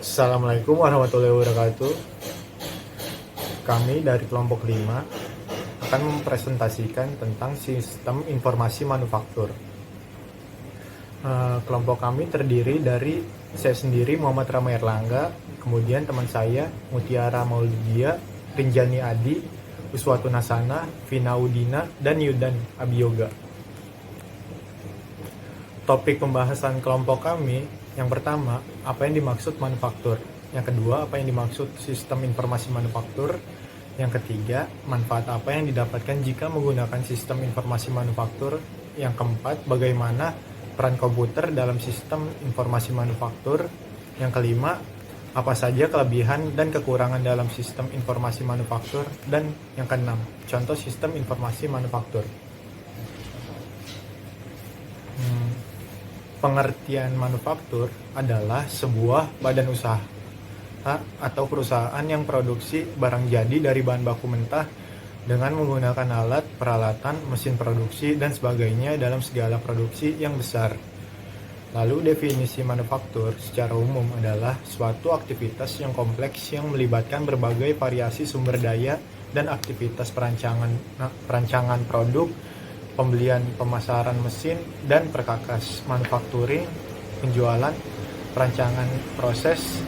Assalamualaikum warahmatullahi wabarakatuh. Kami dari kelompok 5 akan mempresentasikan tentang sistem informasi manufaktur. Kelompok kami terdiri dari saya sendiri Muhammad Rama Erlangga, kemudian teman saya Mutiara Maulidia, Rinjani Adi, Uswatun Hasana, Vina Udina, dan Yudan Abiyoga. Topik pembahasan kelompok kami yang pertama, apa yang dimaksud manufaktur. Yang kedua, apa yang dimaksud sistem informasi manufaktur. Yang ketiga, manfaat apa yang didapatkan jika menggunakan sistem informasi manufaktur. Yang keempat, bagaimana peran komputer dalam sistem informasi manufaktur. Yang kelima, apa saja kelebihan dan kekurangan dalam sistem informasi manufaktur. Dan yang keenam, contoh sistem informasi manufaktur. Pengertian manufaktur adalah sebuah badan usaha atau perusahaan yang produksi barang jadi dari bahan baku mentah dengan menggunakan alat, peralatan, mesin produksi, dan sebagainya dalam segala produksi yang besar. Lalu definisi manufaktur secara umum adalah suatu aktivitas yang kompleks yang melibatkan berbagai variasi sumber daya dan aktivitas perancangan produk, pembelian, pemasaran mesin, dan perkakas, manufacturing, penjualan, perancangan proses,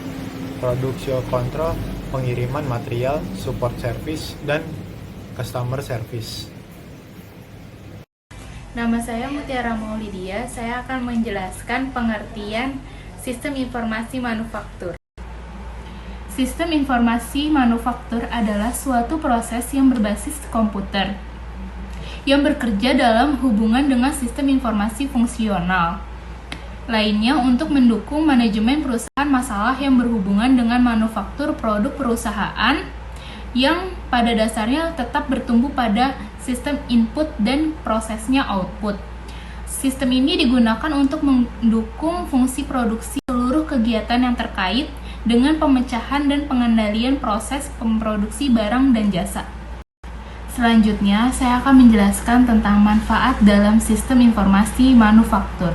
produksi kontrol, pengiriman material, support service, dan customer service. Nama saya Mutiara Maulidia, saya akan menjelaskan pengertian sistem informasi manufaktur. Sistem informasi manufaktur adalah suatu proses yang berbasis komputer yang bekerja dalam hubungan dengan sistem informasi fungsional lainnya untuk mendukung manajemen perusahaan masalah yang berhubungan dengan manufaktur produk perusahaan yang pada dasarnya tetap bertumbuh pada sistem input dan prosesnya output. Sistem ini digunakan untuk mendukung fungsi produksi seluruh kegiatan yang terkait dengan pemecahan dan pengendalian proses memproduksi barang dan jasa. Selanjutnya, saya akan menjelaskan tentang manfaat dalam sistem informasi manufaktur.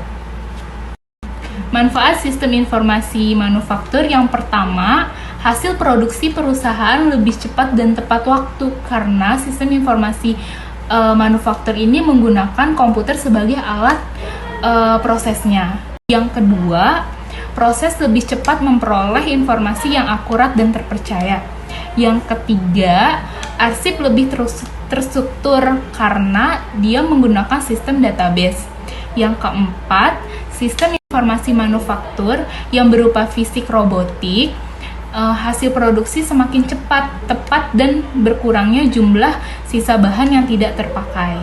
Manfaat sistem informasi manufaktur yang pertama, hasil produksi perusahaan lebih cepat dan tepat waktu karena sistem informasi manufaktur ini menggunakan komputer sebagai alat prosesnya. Yang kedua, proses lebih cepat memperoleh informasi yang akurat dan terpercaya. Yang ketiga, arsip lebih terstruktur karena dia menggunakan sistem database. Yang keempat, sistem informasi manufaktur yang berupa fisik robotik, hasil produksi semakin cepat, tepat, dan berkurangnya jumlah sisa bahan yang tidak terpakai.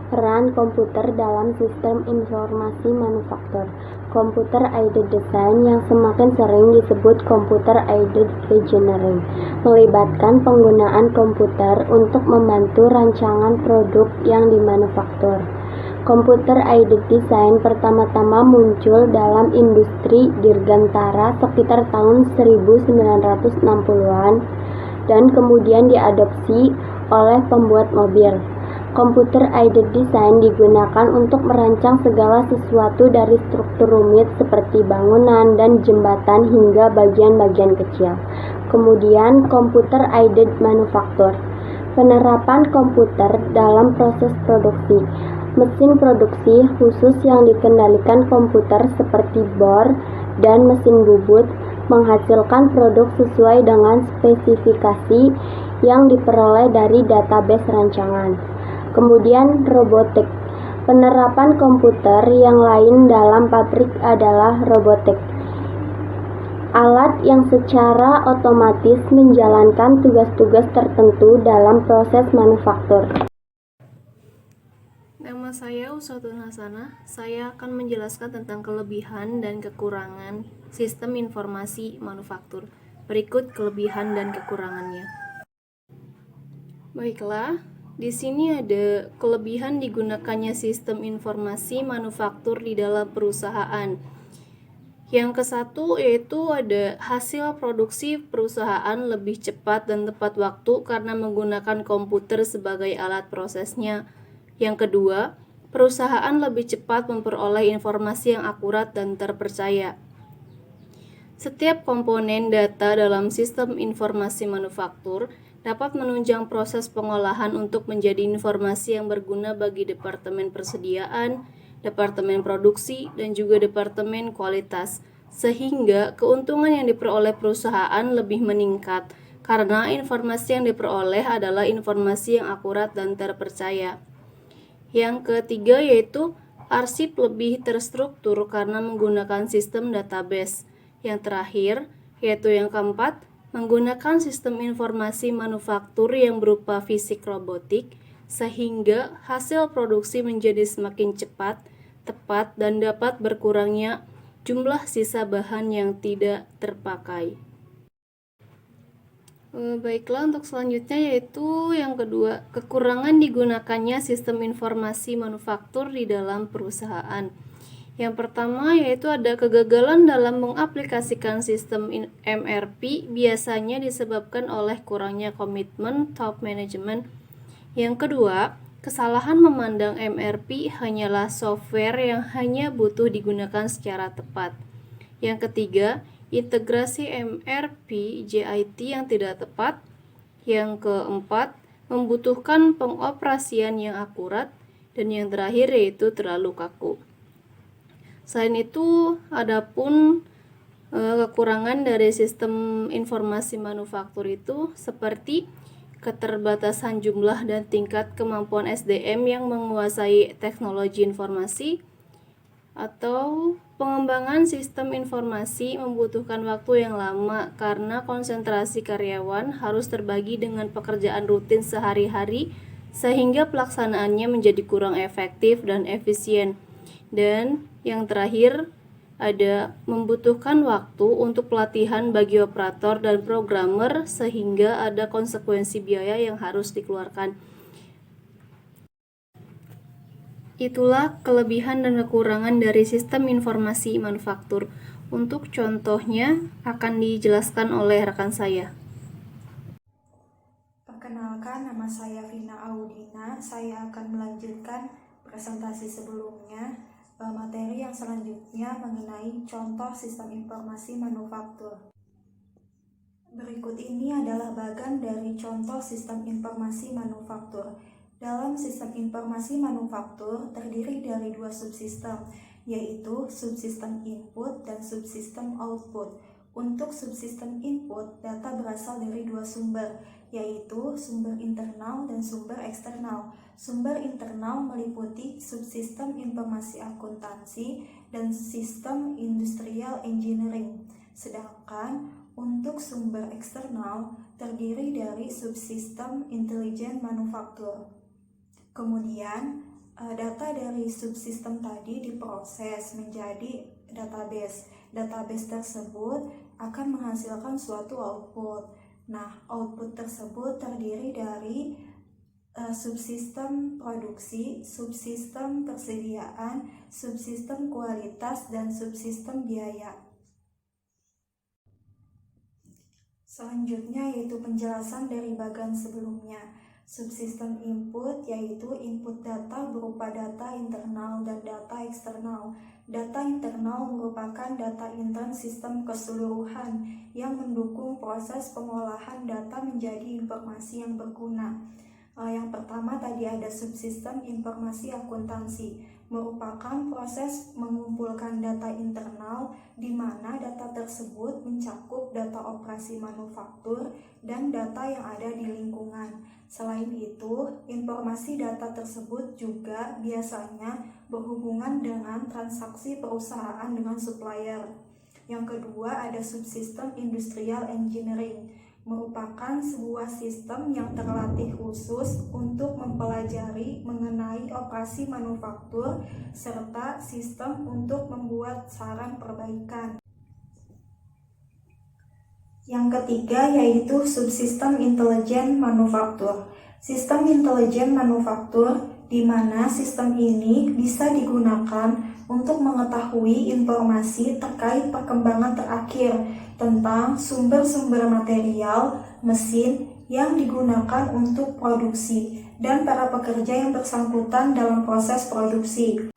Peran komputer dalam sistem informasi manufaktur. Computer-aided design yang semakin sering disebut computer-aided engineering melibatkan penggunaan komputer untuk membantu rancangan produk yang dimanufaktur. Computer-aided design pertama-tama muncul dalam industri dirgantara sekitar tahun 1960-an dan kemudian diadopsi oleh pembuat mobil. Computer-aided design digunakan untuk merancang segala sesuatu dari struktur rumit seperti bangunan dan jembatan hingga bagian-bagian kecil. Kemudian, computer-aided manufacture. Penerapan komputer dalam proses produksi. Mesin produksi khusus yang dikendalikan komputer seperti bor dan mesin bubut menghasilkan produk sesuai dengan spesifikasi yang diperoleh dari database rancangan. Kemudian robotik. Penerapan komputer yang lain dalam pabrik adalah robotik. Alat yang secara otomatis menjalankan tugas-tugas tertentu dalam proses manufaktur. Nama saya Uswatun Hasana. Saya akan menjelaskan tentang kelebihan dan kekurangan sistem informasi manufaktur. Berikut kelebihan dan kekurangannya. Baiklah, di sini ada kelebihan digunakannya sistem informasi manufaktur di dalam perusahaan. Yang ke-1 yaitu ada hasil produksi perusahaan lebih cepat dan tepat waktu karena menggunakan komputer sebagai alat prosesnya. Yang kedua, perusahaan lebih cepat memperoleh informasi yang akurat dan terpercaya. Setiap komponen data dalam sistem informasi manufaktur dapat menunjang proses pengolahan untuk menjadi informasi yang berguna bagi Departemen Persediaan, Departemen Produksi, dan juga Departemen Kualitas, sehingga keuntungan yang diperoleh perusahaan lebih meningkat karena informasi yang diperoleh adalah informasi yang akurat dan terpercaya. Yang ketiga yaitu arsip lebih terstruktur karena menggunakan sistem database. Yang terakhir yaitu yang keempat, menggunakan sistem informasi manufaktur yang berupa fisik robotik sehingga hasil produksi menjadi semakin cepat, tepat, dan dapat berkurangnya jumlah sisa bahan yang tidak terpakai. Baiklah, untuk selanjutnya yaitu yang kedua, kekurangan digunakannya sistem informasi manufaktur di dalam perusahaan. Yang pertama yaitu ada kegagalan dalam mengaplikasikan sistem MRP, biasanya disebabkan oleh kurangnya komitmen top management. Yang kedua, kesalahan memandang MRP hanyalah software yang hanya butuh digunakan secara tepat. Yang ketiga, integrasi MRP JIT yang tidak tepat. Yang keempat, membutuhkan pengoperasian yang akurat. Dan yang terakhir yaitu terlalu kaku. Selain itu, adapun kekurangan dari sistem informasi manufaktur itu seperti keterbatasan jumlah dan tingkat kemampuan SDM yang menguasai teknologi informasi, atau pengembangan sistem informasi membutuhkan waktu yang lama karena konsentrasi karyawan harus terbagi dengan pekerjaan rutin sehari-hari sehingga pelaksanaannya menjadi kurang efektif dan efisien. Dan yang terakhir ada membutuhkan waktu untuk pelatihan bagi operator dan programmer sehingga ada konsekuensi biaya yang harus dikeluarkan. Itulah kelebihan dan kekurangan dari sistem informasi manufaktur. Untuk contohnya akan dijelaskan oleh rekan saya. Perkenalkan, nama saya Vina Audina. Saya akan melanjutkan presentasi sebelumnya. Materi yang selanjutnya mengenai contoh sistem informasi manufaktur. Berikut ini adalah bagian dari contoh sistem informasi manufaktur. Dalam sistem informasi manufaktur terdiri dari dua subsistem, yaitu subsistem input dan subsistem output. Untuk subsistem input, data berasal dari dua sumber, yaitu sumber internal dan sumber eksternal. Sumber internal meliputi subsistem informasi akuntansi dan sistem industrial engineering. Sedangkan untuk sumber eksternal terdiri dari subsistem intelijen manufaktur. Kemudian, data dari subsistem tadi diproses menjadi database. Database tersebut akan menghasilkan suatu output. Nah, output tersebut terdiri dari subsistem produksi, subsistem persediaan, subsistem kualitas, dan subsistem biaya. Selanjutnya yaitu penjelasan dari bagian sebelumnya. Subsistem input yaitu input data berupa data internal dan data eksternal. Data internal merupakan data intern sistem keseluruhan yang mendukung proses pengolahan data menjadi informasi yang berguna. Yang pertama tadi ada subsistem informasi akuntansi, merupakan proses mengumpulkan data internal di mana data tersebut mencakup data operasi manufaktur dan data yang ada di lingkungan. Selain itu, informasi data tersebut juga biasanya berhubungan dengan transaksi perusahaan dengan supplier. Yang kedua ada subsistem industrial engineering, merupakan sebuah sistem yang terlatih khusus untuk mempelajari mengenai operasi manufaktur serta sistem untuk membuat saran perbaikan. Yang ketiga yaitu subsistem intelijen manufaktur. Sistem intelijen manufaktur di mana sistem ini bisa digunakan untuk mengetahui informasi terkait perkembangan terakhir tentang sumber-sumber material, mesin yang digunakan untuk produksi, dan para pekerja yang bersangkutan dalam proses produksi.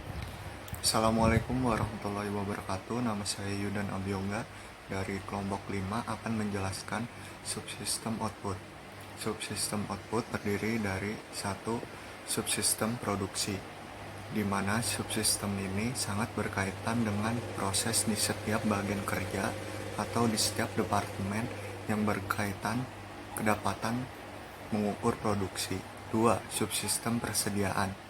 Assalamualaikum warahmatullahi wabarakatuh. Nama saya Yudan Abioga dari kelompok 5 akan menjelaskan subsistem output. Subsistem output terdiri dari satu subsistem produksi, di mana subsistem ini sangat berkaitan dengan proses di setiap bagian kerja atau di setiap departemen yang berkaitan kedapatan mengukur produksi. 2. Subsistem persediaan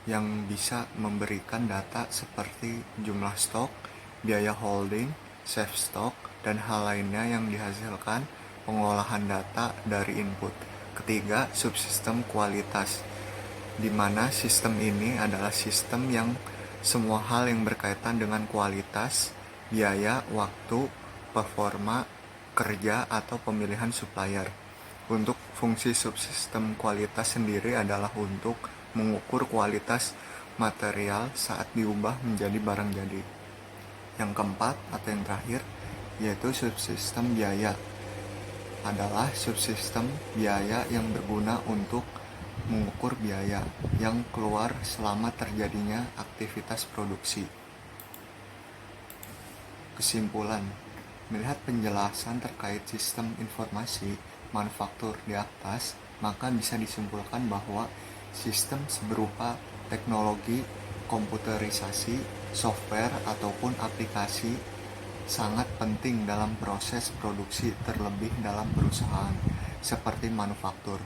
yang bisa memberikan data seperti jumlah stok, biaya holding, safe stock, dan hal lainnya yang dihasilkan pengolahan data dari input. Ketiga, subsistem kualitas, di mana sistem ini adalah sistem yang semua hal yang berkaitan dengan kualitas, biaya, waktu, performa, kerja, atau pemilihan supplier. Untuk fungsi subsistem kualitas sendiri adalah untuk mengukur kualitas material saat diubah menjadi barang jadi. Yang keempat atau yang terakhir yaitu subsistem biaya, adalah subsistem biaya yang berguna untuk mengukur biaya yang keluar selama terjadinya aktivitas produksi. Kesimpulan, melihat penjelasan terkait sistem informasi manufaktur di atas, maka bisa disimpulkan bahwa sistem berupa teknologi komputerisasi, software, ataupun aplikasi sangat penting dalam proses produksi, terlebih dalam perusahaan seperti manufaktur.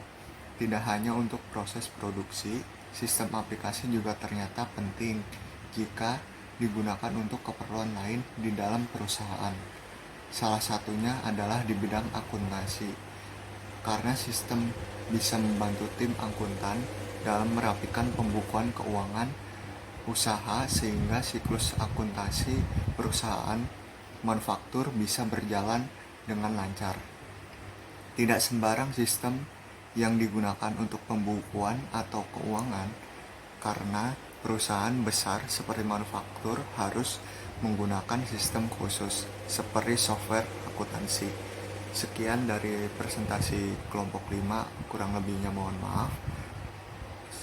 Tidak hanya untuk proses produksi, sistem aplikasi juga ternyata penting jika digunakan untuk keperluan lain di dalam perusahaan. Salah satunya adalah di bidang akuntansi, karena sistem bisa membantu tim akuntan dalam merapikan pembukuan keuangan usaha sehingga siklus akuntansi perusahaan manufaktur bisa berjalan dengan lancar. Tidak sembarang sistem yang digunakan untuk pembukuan atau keuangan, karena perusahaan besar seperti manufaktur harus menggunakan sistem khusus seperti software akuntansi. Sekian dari presentasi kelompok 5, kurang lebihnya mohon maaf.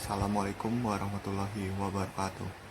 Assalamualaikum warahmatullahi wabarakatuh.